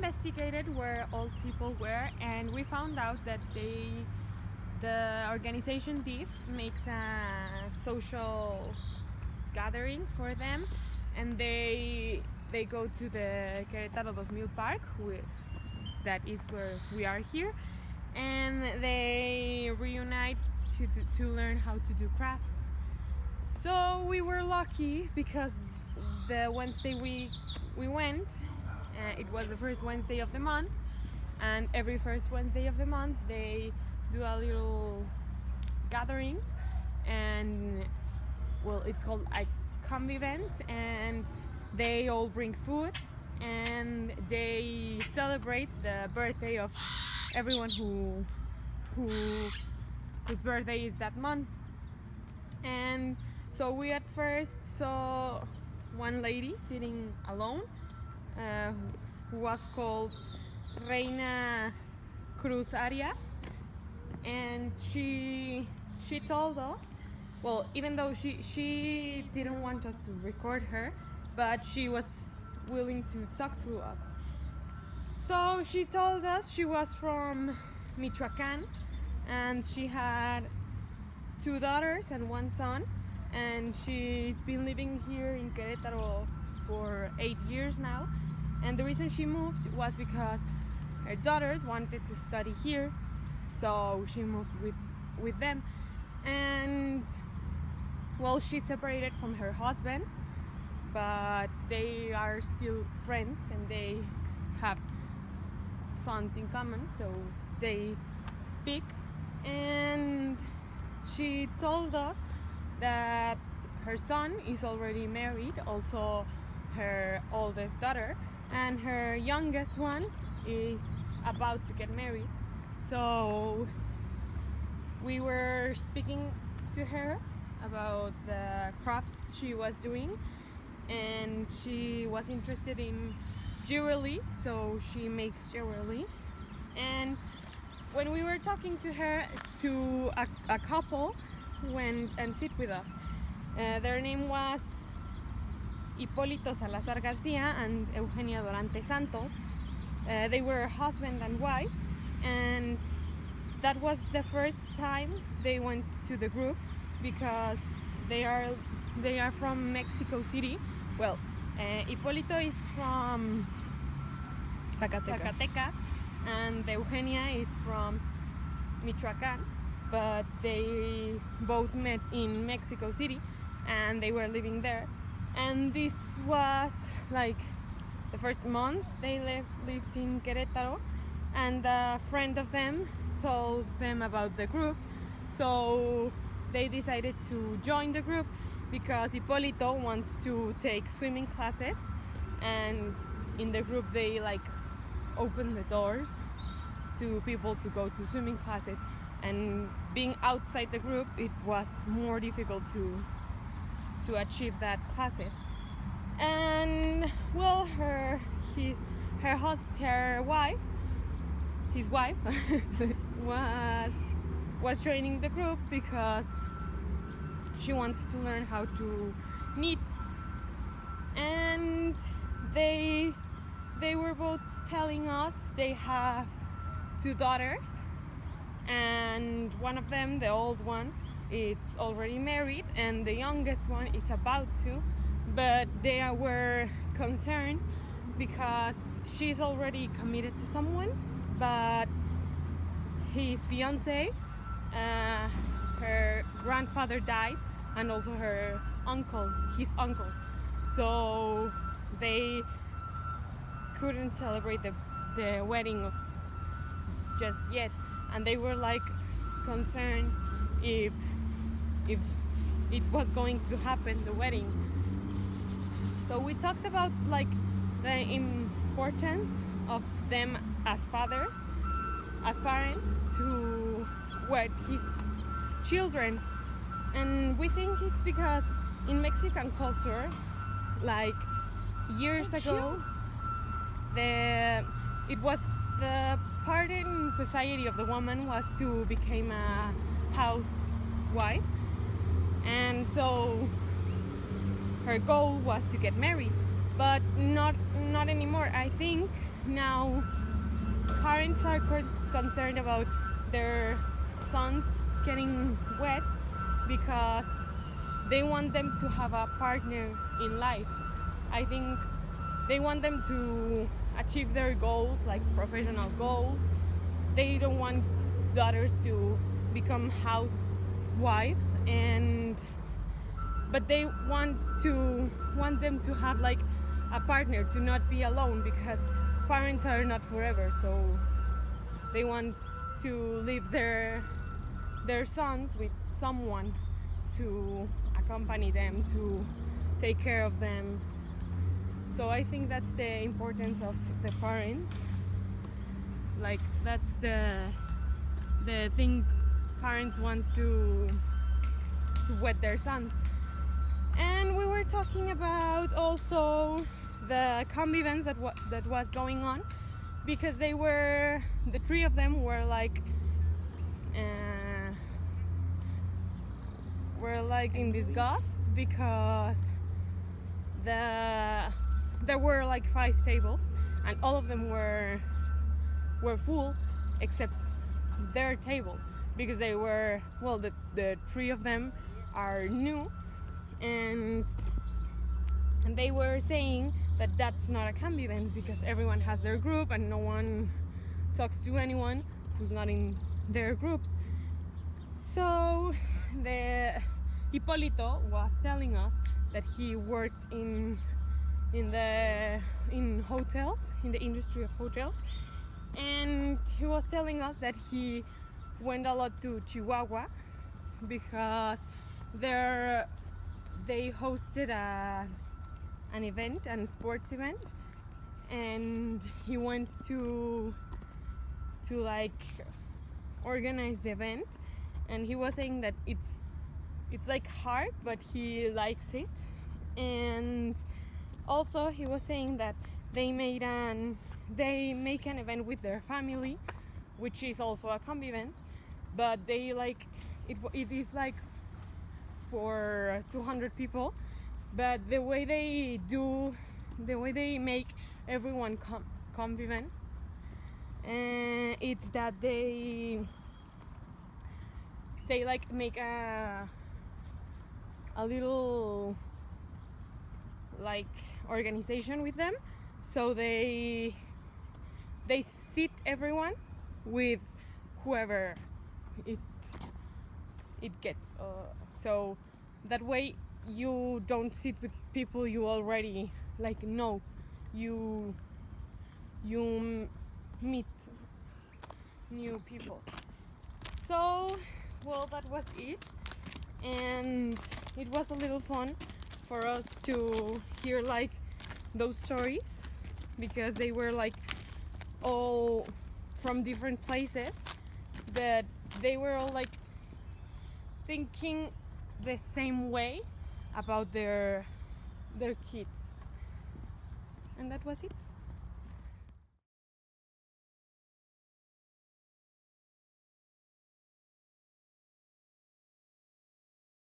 investigated where old people were, and we found out that the organization DIF makes a social gathering for them, and they go to the Querétaro 2000 Park, that is where we are here, and they reunite to learn how to do crafts. So we were lucky because the Wednesday we went, it was the first Wednesday of the month, and every first Wednesday of the month they do a little gathering, and well, it's called convivence, and they all bring food and they celebrate the birthday of everyone whose birthday is that month. And so we at first saw one lady sitting alone, who was called Reina Cruz Arias, and she told us, well, even though she didn't want us to record her, but she was willing to talk to us. So she told us she was from Michoacán, and she had 2 daughters and 1 son, and she's been living here in Querétaro for 8 years now. And the reason she moved was because her daughters wanted to study here, so she moved with them. And well, she's separated from her husband, but they are still friends and they have sons in common, so they speak. And she told us that her son is already married, also her oldest daughter, and her youngest one is about to get married. So we were speaking to her about the crafts she was doing, and she was interested in jewelry, so she makes jewelry. And when we were talking to her, a couple went and sit with us. Their name was Hipólito Salazar Garcia and Eugenia Dorante Santos. They were husband and wife, and that was the first time they went to the group because they are from Mexico City. Well, Hipólito is from Zacatecas, and Eugenia is from Michoacán, but they both met in Mexico City and they were living there. And this was like the first month they lived in Querétaro, and a friend of them told them about the group, so they decided to join the group because Hipólito wants to take swimming classes, and in the group they like open the doors to people to go to swimming classes, and being outside the group it was more difficult to achieve that classes. And well, his wife was joining the group because she wants to learn how to knit. And they were both telling us they have 2 daughters, and one of them, the old one, is already married, and the youngest one is about to, but they were concerned because she's already committed to someone, but his fiance, her grandfather died, and also his uncle, so they couldn't celebrate the wedding just yet, and they were like concerned if it was going to happen, the wedding. So we talked about like the importance of them as fathers, as parents, to wed his children. And we think it's because in Mexican culture, like years ago, it was the part in society of the woman was to become a housewife, and so her goal was to get married. but not anymore. I think now parents are concerned about their sons getting wet because they want them to have a partner in life. I think they want them to achieve their goals, like professional goals. They don't want daughters to become housewives, but they want them to have like a partner, to not be alone, because parents are not forever. So they want to leave their sons with someone to accompany them, to take care of them. So I think that's the importance of the parents. Like that's the thing parents want to wed their sons. And we were talking about also the convivence that was going on, because the three of them were like in disgust, because there were like 5 tables and all of them were full except their table, because they were, well, the 3 of them are new, and they were saying that that's not a convivence, because everyone has their group and no one talks to anyone who's not in their groups. So the Hipólito was telling us that he worked in hotels, in the industry of hotels, and he was telling us that he went a lot to Chihuahua because they hosted an event, a sports event, and he went to like organize the event, and he was saying that it's like hard, but he likes it. And also he was saying that they make an event with their family, which is also a convivence, but they like it is like for 200 people, but the way they make everyone convivent, it's that they like make a little like organization with them. So they sit everyone with whoever it gets, so that way you don't sit with people you already like know. You meet new people. So, well, that was it, and it was a little fun for us to hear like those stories, because they were like all from different places, but they were all like thinking the same way about their kids. And that was it.